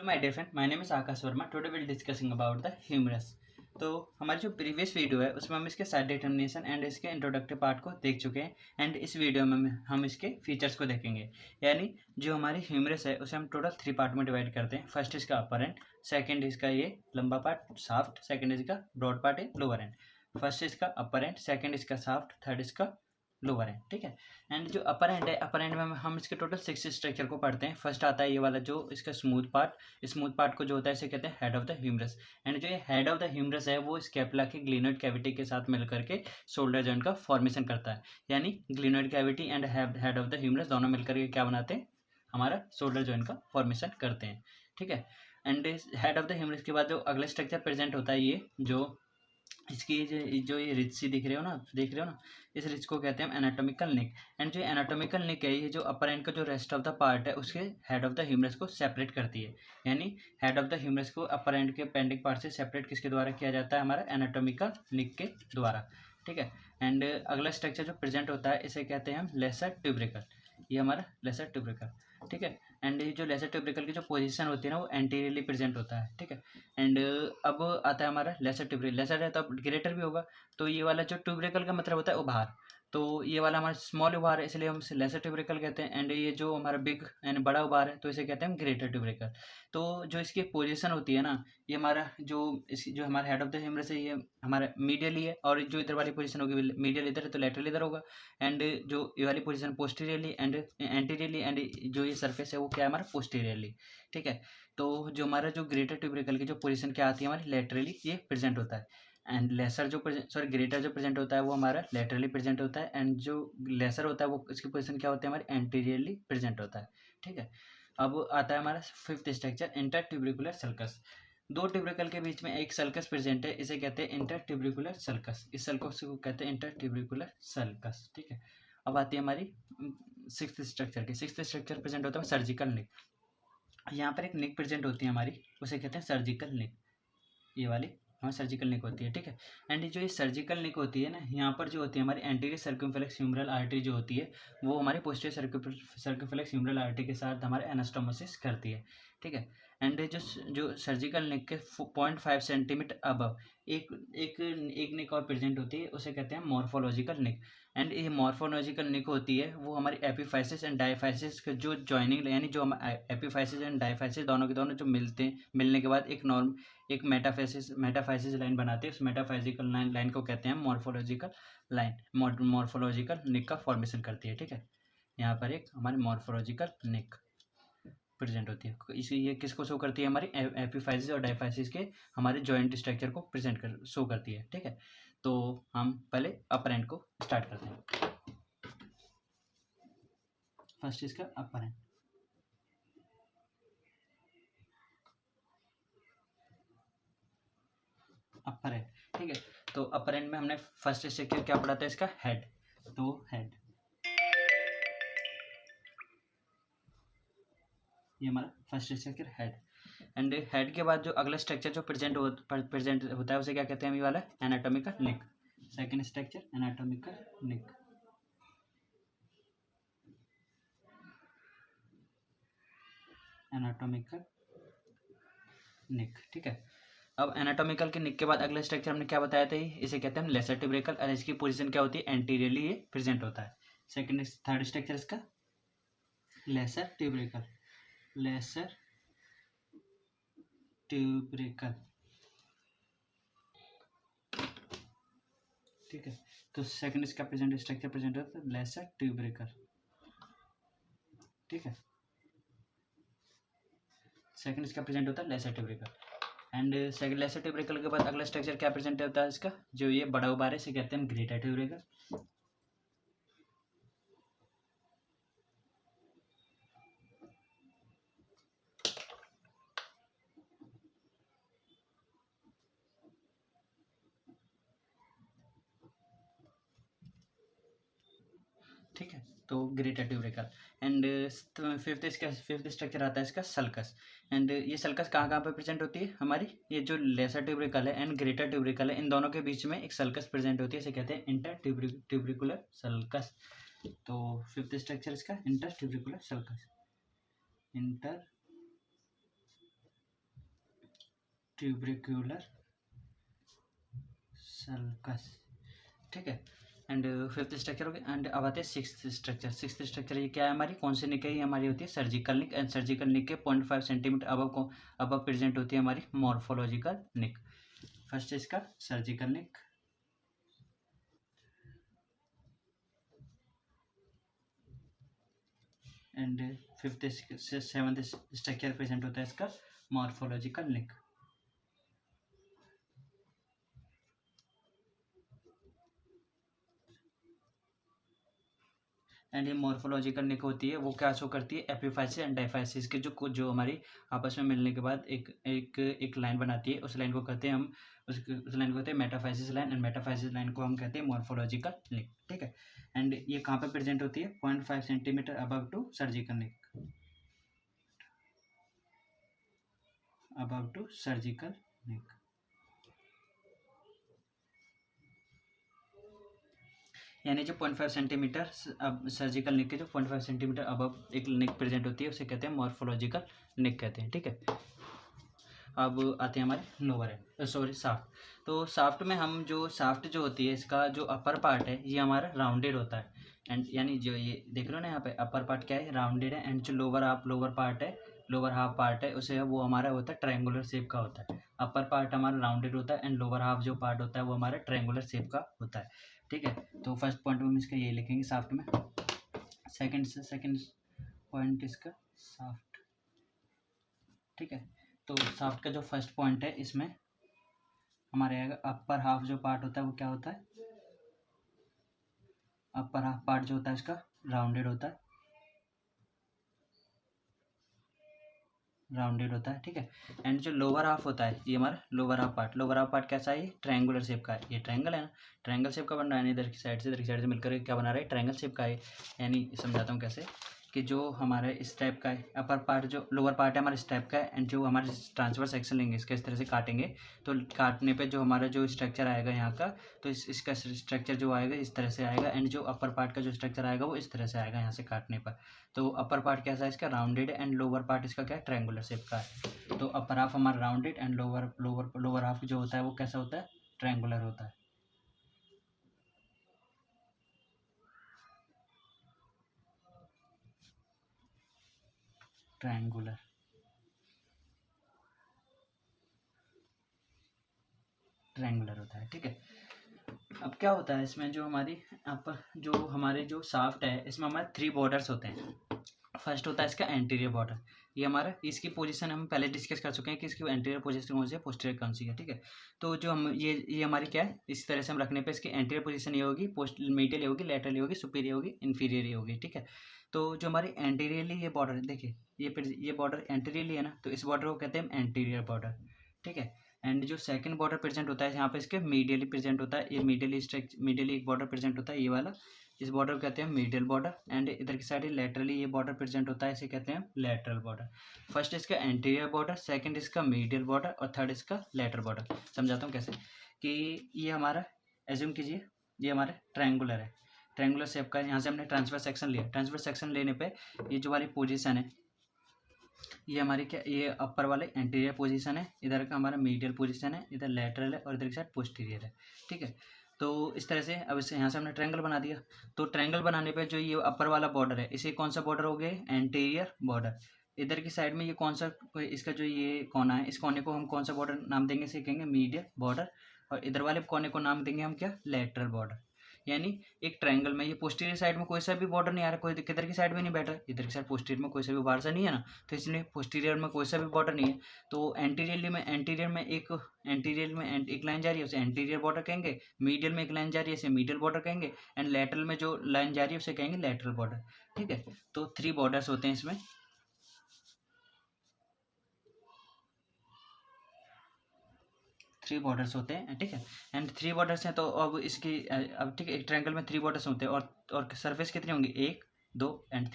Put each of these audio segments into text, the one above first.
My dear friend, my name is Akash Verma. Today will discussing about the humerus. तो हमारी जो previous video है उसमें हम इसके साइड डिटर्मिनेशन एंड इसके इंट्रोडक्टिव पार्ट को देख चुके हैं एंड इस वीडियो में हम इसके फीचर्स को देखेंगे। यानी जो हमारी ह्यूमरस है उसे हम टोटल 3 पार्ट में डिवाइड करते हैं। फर्स्ट इसका अपर एंड, सेकंड इसका ये लंबा पार्ट शाफ्ट, सेकंड इसका ब्रॉड पार्ट है लोअर एंड। फर्स्ट इसका अपर एंड, सेकंड इसका शाफ्ट, थर्ड इसका लोअर एंड। ठीक है। एंड जो अपर एंड है, अपर एंड में हम इसके टोटल 6 स्ट्रक्चर को पढ़ते हैं। फर्स्ट आता है ये वाला जो इसका स्मूथ पार्ट को जो होता है इसे कहते हैं head of the humerus. And जो ये हेड ऑफ द ह्यूमरस है वो स्कैपुला के ग्लिनोइड कैविटी के साथ मिलकर के शोल्डर जॉइंट का फॉर्मेशन करता है। यानी glenoid cavity and head of the humerus दोनों मिलकर के क्या बनाते हैं, हमारा शोल्डर जॉइंट का फॉर्मेशन करते हैं। ठीक है। And head of the humerus के बाद जो अगला स्ट्रक्चर प्रेजेंट होता है ये जो इसकी जो ये रिच सी देख रहे हो ना, इस रिच को कहते हैं एनाटॉमिकल निक। एंड जो एनाटॉमिकल निक है ये जो अपर एंड का जो रेस्ट ऑफ द पार्ट है उसके हेड ऑफ द ह्यूमरस को सेपरेट करती है। यानी हेड ऑफ द ह्यूमरस को अपर एंड के पेंडिंग पार्ट से सेपरेट किसके द्वारा किया जाता है, हमारा एनाटॉमिकल निक के द्वारा। ठीक है। एंड अगला स्ट्रक्चर जो प्रेजेंट होता है इसे कहते हैं हम लेसर ट्यूब्रिकल। ये हमारा लेसर ट्यूब्रिकल। ठीक है। एंड ये जो लेसर ट्यूब्रिकल की जो पोजीशन होती है ना वो एंटीरियरली प्रेजेंट होता है। ठीक है। एंड अब आता है हमारा लेसर ट्यूब्रिकल। लेसर है तो अब ग्रेटर भी होगा। तो ये वाला जो ट्यूब्रिकल का मतलब होता है उभार, तो ये वाला हमारा स्मॉल उभार है इसलिए हम इसे लेसर ट्यूब्रिकल कहते हैं। एंड ये जो हमारा बिग यानी बड़ा उभार है तो इसे कहते हैं हम ग्रेटर ट्यूब्रिकल। तो जो इसकी पोजीशन होती है ना, ये हमारा जो हमारा हेड ऑफ द ह्यूमरस है ये हमारा मीडियली है, और जो इधर वाली पोजीशन होगी मीडियल इधर है तो लेटरल इधर होगा। एंड जो ये वाली position posteriorly and anteriorly, and जो ये सरफेस है वो क्या है हमारा पोस्टीरियरली। ठीक है। तो जो हमारा जो ग्रेटर ट्यूब्रिकल की जो पोजीशन क्या आती है हमारी लेटरली ये प्रेजेंट होता है। एंड लेसर जो ग्रेटर जो प्रेजेंट होता है वो हमारा लेटरली प्रेजेंट होता है। एंड जो लेसर होता है वो इसकी पोजीशन क्या होती है हमारी एंटीरियरली प्रेजेंट होता है। ठीक है। अब आता है हमारा फिफ्थ स्ट्रक्चर इंटर ट्यूब्रिकुलर सल्कस। दो ट्यूब्रिकल के बीच में एक सल्कस प्रेजेंट है, इसे कहते हैं इंटर ट्यूब्रिकुलर सल्कस। इस सल्कस को कहते हैं इंटर ट्यूब्रिकुलर सल्कस। ठीक है। अब आती है हमारी सिक्स्थ स्ट्रक्चर प्रेजेंट होता है सर्जिकल निक। यहाँ पर एक निक प्रेजेंट होती है हमारी, उसे कहते हैं सर्जिकल निक। ये वाली हमारी सर्जिकल निक होती है। ठीक है। एंड जो ये सर्जिकल निक होती है ना, यहाँ पर जो होती है हमारी एंटीरियर सर्कमफ्लेक्स ह्यूमरल आर्टरी जो होती है वो हमारी पोस्टीरियर सर्कमफ्लेक्स ह्यूमरल आर्टरी के साथ हमारे एनास्टोमोसिस करती है। ठीक है। एंड जो सर्जिकल निक के 0.5 सेंटीमीटर अबव एक एक एक निक और प्रेजेंट होती है, उसे कहते हैं मॉर्फोलॉजिकल निक। एंड ये मॉर्फोलॉजिकल निक होती है वो हमारी एपिफाइसिस एंड डायफाइसिस के जो जॉइनिंग, यानी जो एपिफाइसिस एंड डायफाइसिस दोनों के दोनों जो मिलने के बाद एक मेटाफाइसिस लाइन बनाते हैं। उस मेटाफाइसिकल लाइन को कहते हैं मॉर्फोलॉजिकल लाइन, मॉर्फोलॉजिकल निक का फॉर्मेशन करती है। ठीक है। यहाँ पर एक हमारी मॉर्फोलॉजिकल निक प्रेजेंट होती है। इसी ये किसको शो करती है, हमारी एपिफाइसिस और डायफाइसिस के हमारे जॉइंट स्ट्रक्चर को शो करती है। ठीक है। तो हम पहले अपर एंड को स्टार्ट करते हैं। फर्स्ट इसका अपर एंड। Upper and. ठीक है। तो अपर एंड में हमने फर्स्ट स्ट्रक्चर क्या पढ़ा था, इसका हेड। तो हेड ये हमारा first structure head. And head के बाद जो अगला स्ट्रक्चर जो प्रेजेंट होता है उसे क्या कहते हैं, हम ये वाला एनाटॉमिकल निक। सेकंड स्ट्रक्चर एनाटॉमिकल निक। एनाटॉमिकल निक। ठीक है। अब एनाटॉमिकल के निक के बाद अगला स्ट्रक्चर हमने क्या बताया था, इसे कहते हैं हम लेसर ट्यूब्रिकल, और इसकी पोजीशन क्या होती है, एंटीरियरली ये प्रेजेंट होता है। सेकंड थर्ड स्ट्रक्चर इसका लेसर ट्यूब्रिकल। लेसर ट्यूब्रिकल। ठीक है। तो सेकंड इसका प्रेजेंट स्ट्रक्चर प्रेजेंट होता है लेसर ट्यूब्रिकल। ठीक है। सेकंड इसका प्रेजेंट होता है लेसर ट्यूब्रिकल। एंड सेकंड लेसर ट्यूब्रिकल के बाद अगला स्ट्रक्चर क्या प्रेजेंट होता है, इसका जो ये बड़ा उभार है इसे कहते हैं हम ग्रेटर ट्यूब्रिकल। ठीक है। तो ग्रेटर ट्यूब्रिकल। एंड फिफ्थ स्ट्रक्चर आता है इसका सल्कस। एंड ये सल्कस कहाँ कहाँ पे प्रेजेंट होती है, हमारी ये जो लेसर ट्यूब्रिकल है एंड ग्रेटर ट्यूब्रिकल है इन दोनों के बीच में एक सल्कस प्रेजेंट होती है, इसे कहते हैं इंटर ट्यूब्रिकुलर सल्कस। तो फिफ्थ स्ट्रक्चर इसका इंटर ट्यूब्रिकुलर सल्कस। इंटर ट्यूबरिक्यूलर सल्कस, ठीक है। एंड फिफ्थ स्ट्रक्चर हो गया। एंड अब आते हैं सिक्स्थ स्ट्रक्चर। सिक्स्थ स्ट्रक्चर ये क्या है हमारी, कौन सी निक है, ये हमारी होती है surgical neck. And surgical neck के 0.5 सेंटीमीटर अब प्रेजेंट होती है हमारी मॉर्फोलॉजिकल निक। फर्स्ट इसका surgical neck, and fifth seventh structure present होता है इसका मॉर्फोलॉजिकल निक। एंड ये मॉर्फोलॉजिकल निक होती है वो क्या शो करती है, एपिफाइसिस एंड डाइफाइसिस के जो हमारी आपस में मिलने के बाद एक लाइन बनाती है, उस लाइन को कहते हैं हम उस लाइन को कहते हैं metaphysis line. And metaphysis line को हम कहते हैं मॉर्फोलॉजिकल निक, ठीक है। एंड ये कहाँ पे प्रेजेंट होती है, 0.5 centimetre above to surgical neck, above to surgical neck. यानी जो 0.5 सेंटीमीटर अब सर्जिकल निक के जो 0.5 सेंटीमीटर अब एक निक प्रेजेंट होती है उसे कहते हैं मॉर्फोलॉजिकल निक कहते हैं, ठीक है। अब आते हैं हमारे लोअर एंड, सॉरी साफ्ट। तो साफ्ट में हम जो साफ्ट जो होती है इसका जो अपर पार्ट है ये हमारा राउंडेड होता है। एंड यानी जो ये देख रहे हो ना यहाँ पे अपर पार्ट क्या है, राउंडेड है। एंड जो लोअर हाफ पार्ट है उसे वो हमारा होता है ट्रायंगुलर शेप का होता है। अपर पार्ट हमारा राउंडेड होता है एंड लोअर हाफ जो पार्ट होता है वो हमारा ट्रायंगुलर शेप का होता है, ठीक है। तो फर्स्ट पॉइंट हम इसका ये लिखेंगे साफ्ट में। सेकंड पॉइंट इसका साफ्ट, ठीक है। तो साफ्ट का जो फर्स्ट पॉइंट है इसमें हमारे आएगा अपर हाफ जो पार्ट होता है वो क्या होता है, अपर हाफ पार्ट जो होता है इसका राउंडेड होता है, ठीक है। एंड जो लोअर हाफ होता है ये हमारा लोअर हाफ पार्ट कैसा है, ये ट्रायंगुलर शेप का है। ये ट्रायंगल है ना, ट्रायंगल शेप का बन रहा है, इधर की साइड से मिलकर क्या बना रहा है, ट्रायंगल शेप का है। यानी समझाता हूँ कैसे, कि जो हमारे इस टाइप का है अपर पार्ट, जो लोअर पार्ट है हमारे इस टाइप का है। एंड जो हमारे ट्रांसफर सेक्शन लेंगे इसका इस तरह से काटेंगे तो काटने पे जो हमारा जो स्ट्रक्चर आएगा यहाँ का, तो इसका स्ट्रक्चर जो आएगा इस तरह से आएगा। एंड जो अपर पार्ट का जो स्ट्रक्चर आएगा वो इस तरह से आएगा यहाँ से काटने पर। तो अपर पार्ट कैसा है इसका, राउंडेड है। एंड लोअर पार्ट इसका क्या है, ट्रायंगुलर शेप का है। तो अपर हाफ हमारा राउंडेड एंड लोअर हाफ जो होता है वो कैसा होता है, ट्रायंगुलर होता है। ट्रायंगुलर होता है, ठीक है। अब क्या होता है इसमें, जो हमारे जो शाफ्ट है इसमें हमारे 3 बॉर्डर्स होते हैं। फर्स्ट होता है इसका एंटीरियर बॉर्डर, ये हमारा इसकी पोजीशन हम पहले डिस्कस कर चुके हैं कि इसकी एंटीरियर पोजीशन कौन सी है, पोस्टीरियर कौन सी है, ठीक है। तो जो हम ये हमारी क्या है, इस तरह से हम रखने पे इसकी एंटीरियर पोजीशन ये होगी, मीडियल ये होगी, लेटरल ये होगी, सुपीरियर होगी, इन्फीरियर ये होगी, ठीक है। तो जो हमारी एंटीरियरली ये बॉर्डर देखिए, ये बॉर्डर एंटीरियरली है ना, तो इस बॉर्डर को कहते हैं एंटीरियर बॉर्डर, ठीक है। एंड जो सेकंड बॉर्डर प्रेजेंट होता है यहाँ पे इसके मीडियली प्रेजेंट होता है, ये मीडियली एक बॉर्डर प्रेजेंट होता है ये वाला, इस बॉर्डर को कहते हैं मीडियल बॉर्डर। एंड इधर की साइड लेटरली ये बॉर्डर प्रेजेंट होता है, इसे कहते हैं लेटरल बॉर्डर। फर्स्ट इसका एंटीरियर बॉर्डर, सेकंड इसका मीडियल बॉर्डर और थर्ड इसका लेटरल बॉर्डर। समझाता हूँ कैसे, कि ये हमारा एज्यूम कीजिए ये हमारा ट्रायंगुलर है, ट्रायंगुलर शेप का है। यहाँ से हमने ट्रांसफर सेक्शन लिया, ट्रांसफर सेक्शन लेने पे ये जो वाली पोजीशन है ये हमारी क्या, ये अपर वाले एंटीरियर पोजीशन है, इधर का हमारा मीडियल पोजीशन है, इधर लेटरल है और इधर की साइड पोस्टीरियर है, ठीक है। तो इस तरह से अब इसे यहाँ से हमने ट्रायंगल बना दिया। तो ट्रायंगल बनाने पे जो ये अपर वाला बॉर्डर है इसे कौन सा बॉर्डर हो गया, एंटीरियर बॉर्डर। इधर की साइड में ये कौन सा, इसका जो ये कोना है इस कोने को हम कौन सा बॉर्डर नाम देंगे, इसे कहेंगे मीडियल बॉर्डर। और इधर वाले कोने को नाम देंगे हम क्या, लेटरल बॉर्डर। यानी एक ट्रायंगल में ये पोस्टीरियर साइड में कोई सा भी बॉर्डर नहीं आ रहा, कोई किधर की साइड में नहीं बैठ रहा, इधर की साइड पोस्टीरियर में कोई सा भी बाहर से नहीं है ना, तो इसलिए पोस्टीरियर में कोई सा भी बॉर्डर नहीं है। तो एंटीरियर में एक लाइन जा रही है उसे एंटीरियर बॉर्डर कहेंगे, मीडियल में एक लाइन जा रही है इसे मीडियल बॉर्डर कहेंगे, एंड लेटरल में जो लाइन जा रही है उसे कहेंगे लेटरल बॉर्डर, ठीक है। तो 3 बॉर्डर्स होते हैं इसमें, 3 बॉर्डर्स होते हैं, ठीक है। एंड 3 बॉर्डर्स हैं तो अब इसकी अब ठीक है, एक ट्रायंगल में 3 बॉर्डर्स होते हैं और सरफेस कितने होंगे, 1 2 एंड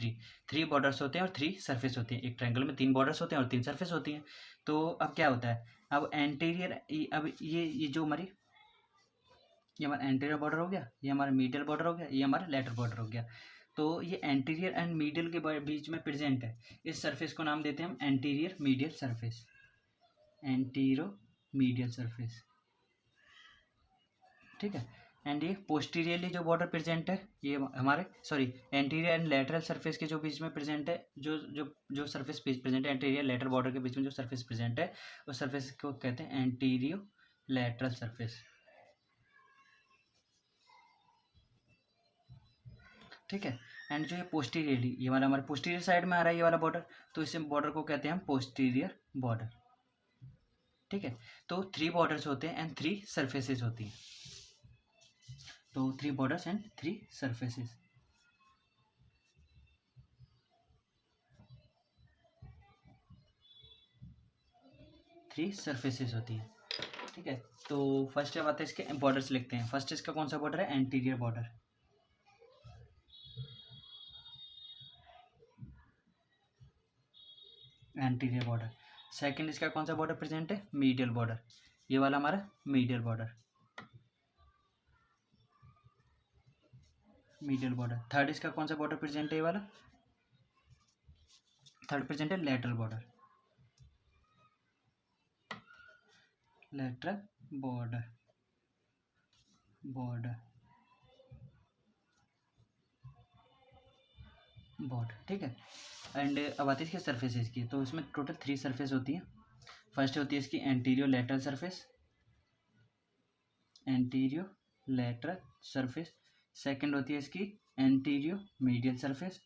3 बॉर्डर्स होते हैं और 3 सरफेस होती हैं। एक ट्रायंगल में 3 बॉर्डर्स होते हैं और 3 सरफेस होती हैं। तो अब क्या होता है, अब एंटीरियर अब ये जो हमारी ये हमारा एंटीरियर बॉर्डर हो गया, ये हमारा मीडियल बॉर्डर हो गया, ये हमारा लेटरल बॉर्डर हो गया। तो ये एंटीरियर एंड मीडियल के बीच में प्रेजेंट है, इस सरफेस को नाम देते हैं हम anterior medial surface, antero medial surface, ठीक है। एंड ये पोस्टीरियरली जो बॉर्डर प्रेजेंट है, ये हमारे एंटीरियर एंड लेटरल सरफेस के जो बीच में प्रेजेंट है, जो सरफेस प्रेजेंट है एंटीरियर लेटरल बॉर्डर के बीच में जो सरफेस प्रेजेंट है, उस सरफेस को कहते हैं एंटीरियो लेटरल सरफेस, ठीक है। एंड जो ये पोस्टीरियरली, ये वाला हमारे पोस्टीरियर साइड में आ रहा है ये वाला बॉर्डर, तो इस बॉर्डर को कहते हैं हम पोस्टीरियर बॉर्डर, ठीक है। तो 3 बॉर्डर्स होते हैं एंड 3 सरफेसेस होती हैं, तो 3 borders and 3 surfaces, three surfaces होती हैं, ठीक है। तो फर्स्ट अब आते हैं इसके बॉर्डर्स लिखते हैं। फर्स्ट इसका कौन सा बॉर्डर है, anterior border, anterior border. Second इसका कौन सा बॉर्डर प्रेजेंट है, मीडियल बॉर्डर, ये वाला हमारा medial border, medial border. Third इसका कौन सा बॉर्डर प्रेजेंट है, ये वाला थर्ड प्रेजेंट है lateral border, lateral border, border, ठीक है। एंड अब आती है इसके सरफेसेस की, तो इसमें टोटल 3 सरफेस होती हैं। फर्स्ट होती है इसकी antero lateral surface, antero lateral surface. Second होती है इसकी antero medial surface,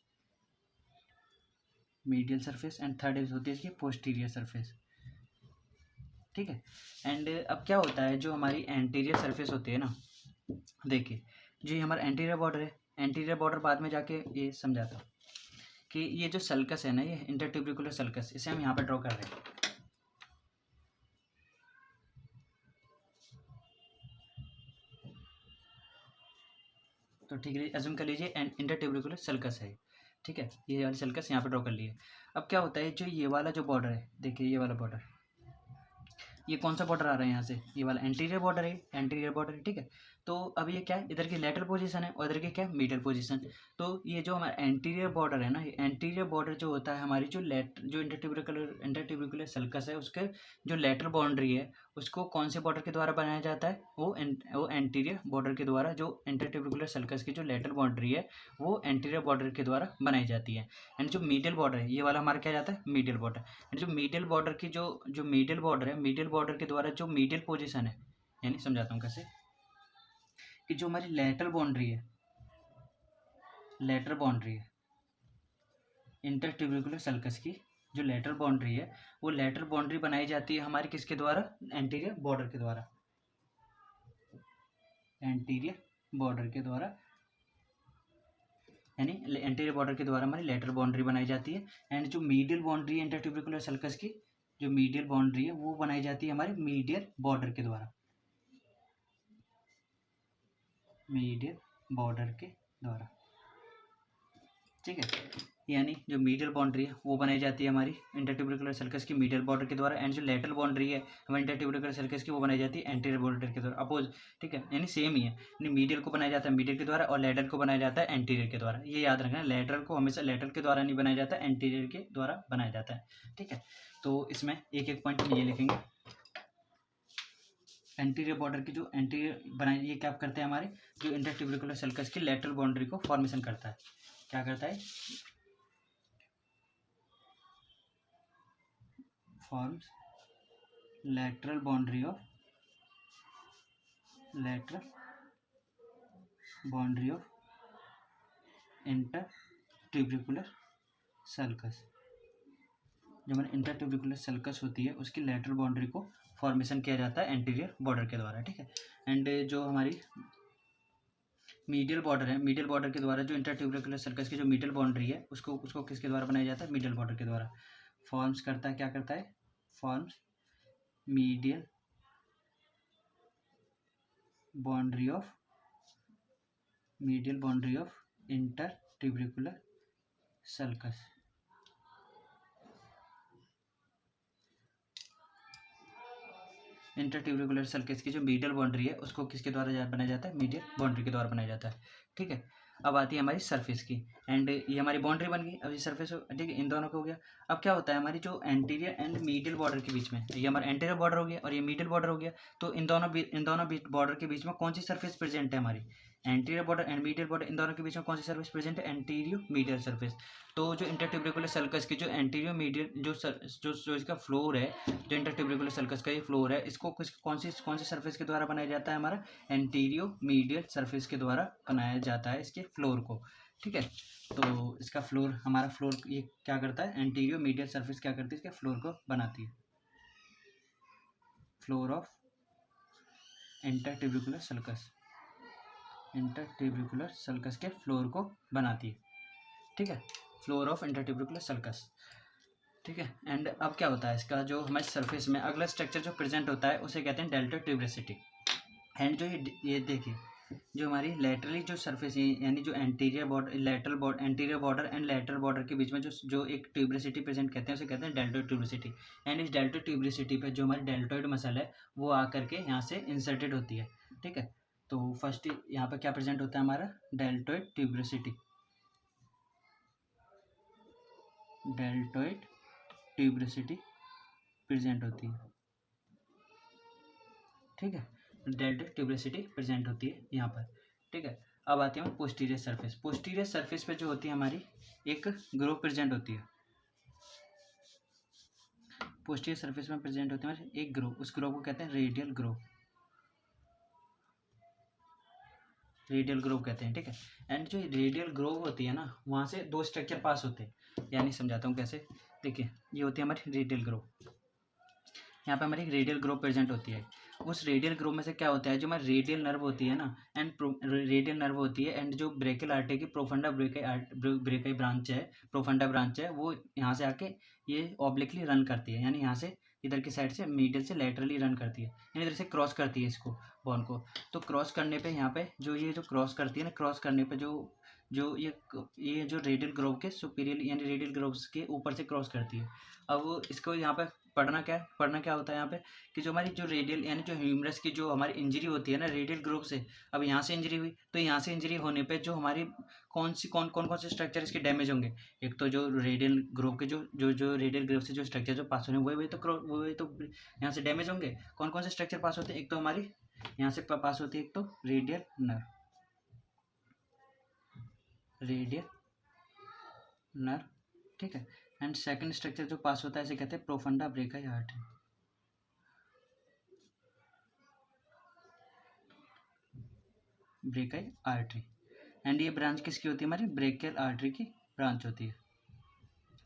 medial surface. And third होती है इसकी पोस्टीरियर सरफेस, ठीक है। एंड अब क्या होता है, जो हमारी एंटीरियर सरफेस होती है ना, देखिए जो ये हमारा एंटीरियर बॉर्डर है, एंटीरियर बॉर्डर बाद में जाके ये समझाता हूँ कि ये जो सल्कस है ना, ये इंटरट्यूबिकुलर सल्कस, इसे हम यहाँ पर ड्रॉ कर रहे हैं, तो ठीक है, अज्यूम कर लीजिए इंटरट्यूबिकुलर सल्कस है, ठीक है। ये वाली सल्कस यहाँ पर ड्रॉ कर लिए। अब क्या होता है, जो ये वाला जो बॉर्डर है, देखिए ये वाला बॉर्डर, ये कौन सा बॉर्डर आ रहा है यहाँ से, ये वाला एंटीरियर बॉर्डर है, एंटीरियर बॉर्डर है, ठीक है। तो अब ये क्या है, इधर की लेटरल पोजीशन है और इधर की क्या है, मीडियल पोजीशन। तो ये जो हमारा एंटीरियर बॉर्डर है ना, ये एंटीरियर बॉर्डर जो होता है हमारी जो इंटरट्यूबिकुलर सल्कस है, उसके जो लेटरल बाउंड्री है, उसको कौन से बॉर्डर के द्वारा बनाया जाता है, वो एंटीरियर बॉर्डर के द्वारा, जो इंटरट्यूबिकुलर सल्कस की जो लेटरल बाउंड्री है वो एंटीरियर बॉर्डर के द्वारा बनाई जाती है। एंड जो मीडियल बॉर्डर है, ये वाला हमारा क्या जाता है, मीडियल बॉर्डर। एंड जो मीडियल बॉर्डर की जो मीडियल बॉर्डर है, मीडियल बॉर्डर के द्वारा जो मीडियल पोजीशन है, यानी समझाता हूँ कैसे, कि जो हमारी लेटरल बाउंड्री है, लेटरल बाउंड्री है इंटरट्यूबिकुलर सल्कस की, जो लेटरल बाउंड्री है, वो लेटरल बाउंड्री बनाई जाती है हमारी किसके द्वारा, एंटीरियर बॉर्डर के द्वारा, एंटीरियर बॉर्डर के द्वारा, यानी एंटीरियर बॉर्डर के द्वारा हमारी लेटरल बाउंड्री बनाई जाती है। एंड जो मीडियल बाउंड्री है इंटरट्यूबिकुलर सल्कस की, जो मीडियल बाउंड्री है वो बनाई जाती है हमारे मीडियल बॉर्डर के द्वारा, मीडियल बॉर्डर के द्वारा, ठीक है। यानी जो मीडियल बाउंड्री है वो बनाई जाती है हमारी इंटरट्यूबिकुलर सर्कस की मीडियल बॉर्डर के द्वारा, एंड जो लेटरल बाउंड्री है हमारी इंटरट्यूबिकुलर सर्कस की वो बनाई जाती है एंटीरियर बॉर्डर के द्वारा, अपोज, ठीक है। यानी सेम ही है, यानी मीडियल को बनाया जाता है मीडियल के द्वारा और लेटरल को बनाया जाता है एंटीरियर के द्वारा। ये याद रखना, लेटरल को हमेशा लेटरल के द्वारा नहीं बनाया जाता, एंटीरियर के द्वारा बनाया जाता है, ठीक है। तो इसमें एक एक पॉइंट हम ये लिखेंगे। एंटीरियर बॉर्डर की जो एंटीरियर बनाई, ये क्या करते हैं हमारे जो इंटरट्यूबिकुलर सर्कस की लेटरल बाउंड्री को फॉर्मेशन करता है, क्या करता है, forms lateral boundary of intertubercular sulcus। जो हमारे इंटरट्यूबिकुलर सल्कस होती है उसकी लेटरल बाउंड्री को फॉर्मेशन किया जाता है एंटीरियर बॉर्डर के द्वारा, ठीक है। एंड जो हमारी मीडियल बॉर्डर है, मीडियल बॉर्डर के द्वारा जो इंटरट्यूबिकुलर सल्कस की जो मीडियल बाउंड्री है उसको किसके द्वारा बनाया जाता है, मीडियल बॉर्डर के द्वारा फॉर्म्स करता है, क्या करता है, forms medial boundary of intertubercular sulcus. Intertubercular sulcus की जो मीडियल बाउंड्री है उसको किसके द्वारा बनाया जाता है, मीडियल बाउंड्री के द्वारा बनाया जाता है, ठीक है। अब आती है हमारी सरफेस की, एंड ये हमारी बाउंड्री बन गई। अब ये सरफेस, ठीक है, इन दोनों का हो गया। अब क्या होता है हमारी जो एंटीरियर एंड मीडियल बॉर्डर के बीच में, ये हमारा एंटीरियर बॉर्डर हो गया और ये मीडियल बॉर्डर हो गया। तो इन दोनों बॉर्डर के बीच में कौन सी सरफेस प्रेजेंट है हमारी, anterior border and medial border, इन दोनों के बीच में कौन सी सरफेस प्रेजेंट है, एंटीरियो मीडियल सरफेस। तो जो इंटरट्यूबरिकुलर सल्कस की जो एंटीरियो मीडियल जो इसका फ्लोर है, जो इंटरट्यूबरिकुलर सल्कस का ये फ्लोर है, इसको कौन सी सरफेस के द्वारा बनाया जाता है, हमारा एंटीरियो मीडियल सरफेस के द्वारा बनाया जाता है इसके फ्लोर को। ठीक है, तो इसका फ्लोर, हमारा फ्लोर ये क्या करता है, एंटीरियो मीडियल सरफेस क्या करती है, इसके फ्लोर को बनाती है। फ्लोर ऑफ इंटरट्यूबरिकुलर सल्कस, इंटरट्यूबरिकुलर सल्कस के फ्लोर को बनाती है। ठीक है, फ्लोर ऑफ इंटरट्यूबरिकुलर सल्कस। ठीक है, एंड अब क्या होता है इसका, जो हमारे सरफेस में अगला स्ट्रक्चर जो प्रेजेंट होता है उसे कहते हैं डेल्टा ट्यूबरिसिटी। एंड जो ये देखिए, जो हमारी लेटरली जो सरफेस है, यानी जो anterior border, lateral border, anterior border and lateral border के बीच में जो एक ट्यूबरिसिटी प्रेजेंट करते हैं उसे कहते हैं डेल्टा ट्यूबरिसिटी। एंड इस डेल्टा ट्यूबरिसिटी पे जो हमारी डेल्टोइड मसल है वो आकर के यहाँ से इंसर्टेड होती है। ठीक है, तो फर्स्ट यहाँ पर क्या प्रेजेंट होता है, हमारा डेल्टोइड ट्यूबरिसिटी, डेल्टोइड ट्यूबरिसिटी प्रेजेंट होती है। ठीक है, डेल्टा ट्यूबरिसिटी प्रेजेंट होती है यहाँ पर। ठीक है, अब आती है पोस्टीरियर सरफेस। पोस्टीरियर सरफेस पे जो होती है हमारी एक ग्रोव प्रेजेंट होती है। पोस्टीरियर सरफेस में प्रेजेंट होती है हमारी एक ग्रोव, उस ग्रोव को कहते हैं रेडियल ग्रोव, रेडियल ग्रोव कहते हैं। ठीक है, एंड जो रेडियल ग्रोव होती है ना, वहाँ से दो स्ट्रक्चर पास होते हैं, यानी समझाता हूँ कैसे। देखिए, ये होती है हमारी रेडियल ग्रोव, यहाँ पे हमारी रेडियल ग्रोव प्रेजेंट होती है। उस रेडियल ग्रोव में से क्या होता है, जो हमारी रेडियल नर्व होती है ना, एंड रेडियल नर्व होती है, एंड जो ब्रेकियल आर्टरी की प्रोफंडा ब्रेकाई ब्रांच है, प्रोफंडा ब्रांच है, वो यहाँ से आके ये ऑब्लिकली रन करती है, यानी यहाँ से इधर की साइड से मीडियल से लेटरली रन करती है, यानी इधर से क्रॉस करती है इसको, बोन को। तो क्रॉस करने पे यहाँ पे जो ये जो क्रॉस करती है ना, क्रॉस करने पे जो ये जो रेडियल ग्रोव के सुपीरियर यानी रेडियल ग्रोव्स के ऊपर से क्रॉस करती है। अब इसको यहाँ पे पढ़ना क्या होता है यहाँ पे, कि जो हमारी जो रेडियल यानी जो ह्यूमरस की जो हमारी इंजरी होती है ना रेडियल ग्रोव से, अब यहाँ से इंजरी हुई तो यहाँ से इंजरी होने पे जो हमारी कौन से स्ट्रक्चर इसके डैमेज होंगे। एक तो जो रेडियल ग्रोव के जो रेडियल ग्रोव से जो स्ट्रक्चर जो पास होने वही तो यहाँ से डैमेज होंगे। कौन से स्ट्रक्चर पास होते हैं, एक तो हमारी यहाँ से पास होती है, एक तो रेडियल नर्व। ठीक है, एंड सेकंड स्ट्रक्चर जो पास होता है इसे कहते हैं profunda brachii artery, brachii artery. And ये ब्रांच किसकी होती है, हमारी ब्रेकियल आर्टरी की ब्रांच होती है।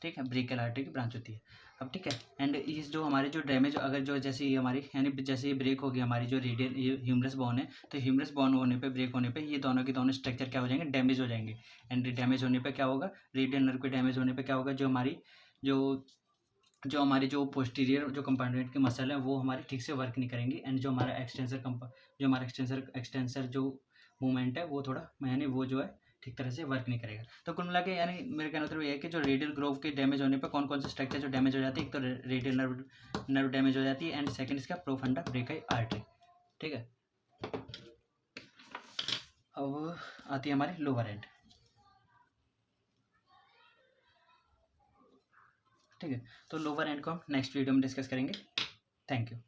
ठीक है, ब्रेकियल आर्टरी की ब्रांच होती है। अब ठीक है, एंड इस जो हमारे जो डैमेज, अगर जो जैसे ये हमारी यानी जैसे ये ब्रेक हो गई हमारी जो रेडियल ह्यूमरस बोन है, तो ह्यूमरस बोन होने पे, ब्रेक होने पे ये दोनों के दोनों स्ट्रक्चर क्या हो जाएंगे, डैमेज हो जाएंगे। एंड डैमेज होने पे क्या होगा, रेडियल नर्व के डैमेज होने पे क्या होगा, जो हमारी जो पोस्टीरियर जो कंपार्टमेंट की मसल है वो हमारी ठीक से वर्क नहीं करेंगी, एंड जो हमारा एक्सटेंसर जो मूवमेंट है वो थोड़ा यानी वो जो है ठीक तरह से वर्क नहीं करेगा। तो कुल मिला के यानी मेरे कहने मतलब ये है कि जो रेडियल ग्रोव के डैमेज होने पर कौन से स्ट्रक्चर जो डैमेज हो जाती है, एक तो रेडियल नर्व डैमेज हो जाती है, एंड सेकंड इसका प्रोफंडा ब्रेकाई आर्टरी। ठीक है, अब आती है हमारी लोअर एंड। ठीक है, तो लोअर एंड को हम नेक्स्ट वीडियो में डिस्कस करेंगे। Thank you.